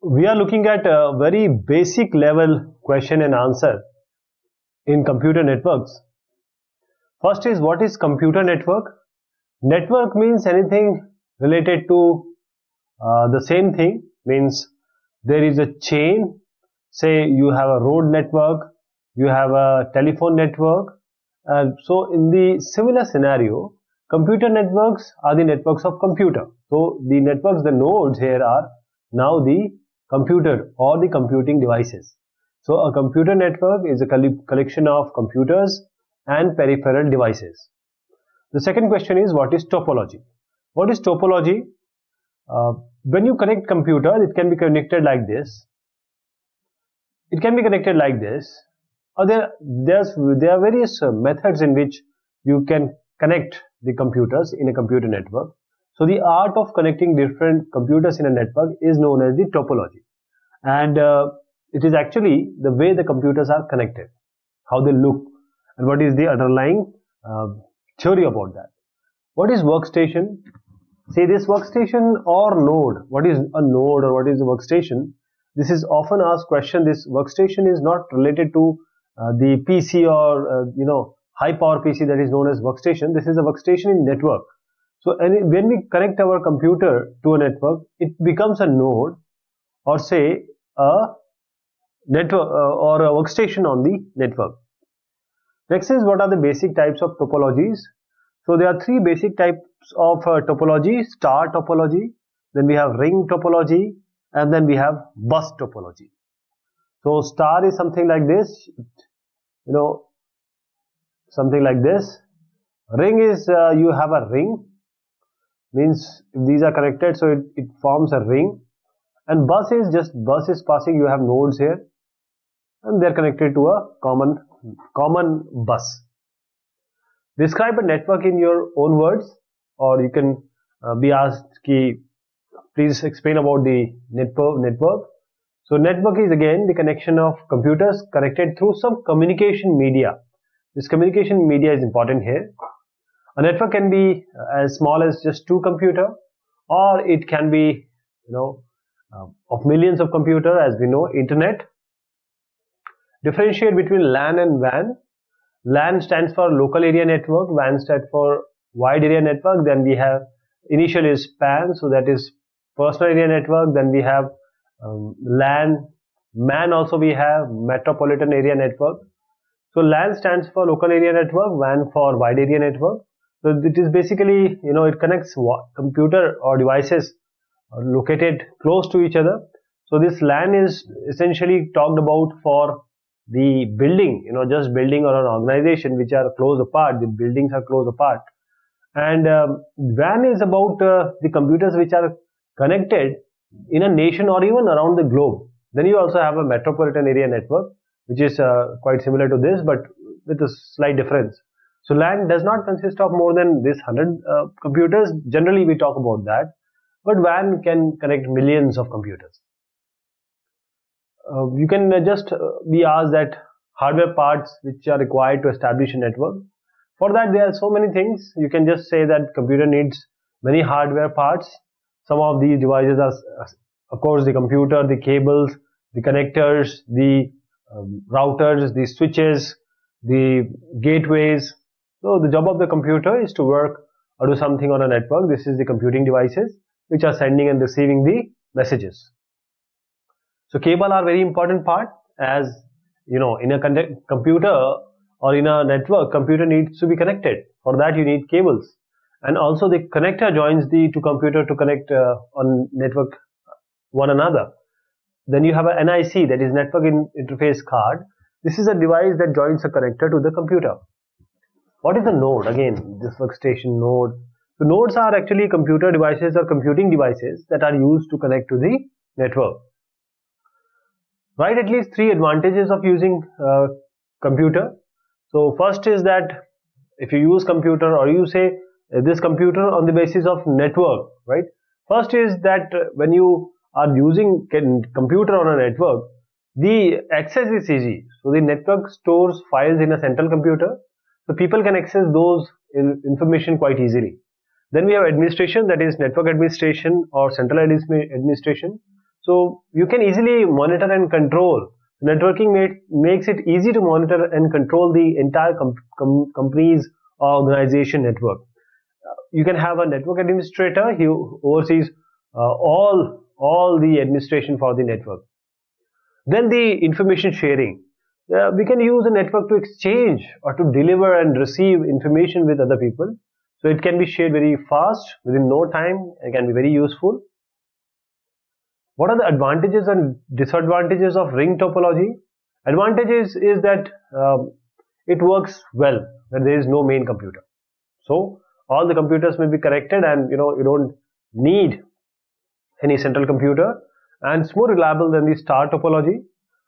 We are looking at a very basic level question and answer in computer networks. First is, what is computer network? Network means anything related to the same thing, means there is a chain. Say you have a road network, you have a telephone network. So in the similar scenario, computer networks are the networks of computer. So the networks, the nodes here are now the computer or the computing devices. So a computer network is a collection of computers and peripheral devices. The second question is, what is topology? What is topology? When you connect computer, it can be connected like this. It can be connected like this. Or there are various methods in which you can connect the computers in a computer network. So the art of connecting different computers in a network is known as the topology. And it is actually the way the computers are connected, how they look, and what is the underlying theory about that. What is workstation? Say this workstation or node. What is a node or what is a workstation? This is often asked question. This workstation is not related to the PC or high power PC that is known as workstation. This is a workstation in network. So when we connect our computer to a network, it becomes a node, or say a network or a workstation on the network. Next is, what are the basic types of topologies? So there are three basic types of topology: star topology, then we have ring topology, and then we have bus topology. So star is something like this, something like this. Ring is you have a ring, means if these are connected, so it forms a ring. And bus is just bus is passing, you have nodes here, and they are connected to a common bus. Describe a network in your own words, or you can be asked, please explain about the network. So network is again the connection of computers connected through some communication media. This communication media is important here. A network can be as small as just 2 computers, or it can be of millions of computers, as we know, internet. Differentiate between LAN and WAN. LAN stands for local area network, WAN stands for wide area network. Then we have initial is PAN, so that is personal area network. Then we have LAN, MAN also we have metropolitan area network. So LAN stands for local area network, WAN for wide area network. So it is basically, it connects computer or devices located close to each other. So this LAN is essentially talked about for the building, just building or an organization which are close apart. The buildings are close apart. And WAN is about the computers which are connected in a nation or even around the globe. Then you also have a metropolitan area network, which is quite similar to this, but with a slight difference. So LAN does not consist of more than this 100 computers. Generally, we talk about that. But WAN can connect millions of computers. You can just be asked that hardware parts which are required to establish a network. For that, there are so many things. You can just say that computer needs many hardware parts. Some of these devices are, of course, the computer, the cables, the connectors, the routers, the switches, the gateways. So the job of the computer is to work or do something on a network. This is the computing devices which are sending and receiving the messages. So cable are very important part, as in a computer or in a network, computer needs to be connected. For that you need cables, and also the connector joins the two computer to connect on network one another. Then you have a NIC, that is network interface card. This is a device that joins a connector to the computer. What is a node? Again, this workstation node. So nodes are actually computer devices or computing devices that are used to connect to the network. Write at least 3 advantages of using computer. So first is that if you use computer, or you say this computer on the basis of network, right? First is that when you are using computer on a network, the access is easy. So the network stores files in a central computer, so people can access those information quite easily. Then we have administration, that is network administration or central administration. So you can easily monitor and control. Networking makes it easy to monitor and control the entire company's organization network. You can have a network administrator who oversees all the administration for the network. Then the information sharing. We can use a network to exchange or to deliver and receive information with other people. So it can be shared very fast within no time and can be very useful. What are the advantages and disadvantages of ring topology? Advantages is that it works well when there is no main computer. So all the computers may be connected, and you don't need any central computer, and it's more reliable than the star topology.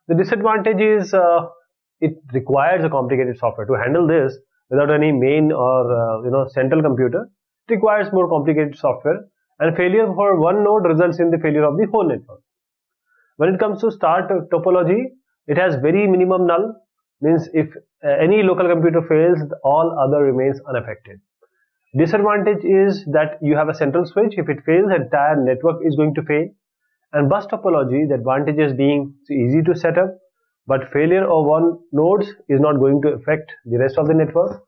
The disadvantage is it requires a complicated software to handle this without any main or central computer. It requires more complicated software, and failure for one node results in the failure of the whole network. When it comes to star topology, it has very minimum null, means if any local computer fails, all other remains unaffected. Disadvantage is that you have a central switch. If it fails, the entire network is going to fail. And bus topology, the advantage is being easy to set up, but failure of one node is not going to affect the rest of the network.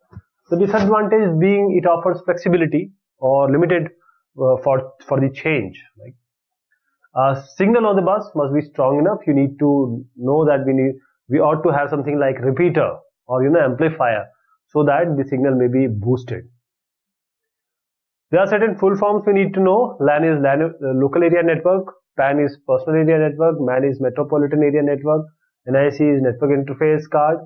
The disadvantage being it offers flexibility or limited for the change. Signal on the bus must be strong enough. You need to know that we ought to have something like repeater or amplifier, so that the signal may be boosted. There are certain full forms we need to know. LAN is local area network, PAN is personal area network, MAN is metropolitan area network, NIC is network interface card,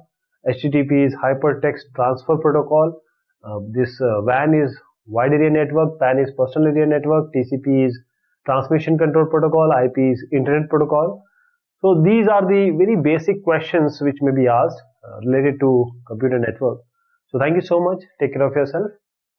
HTTP is hypertext transfer protocol, WAN is wide area network, PAN is personal area network, TCP is transmission control protocol, IP is internet protocol. So these are the very basic questions which may be asked related to computer network. So thank you so much. Take care of yourself.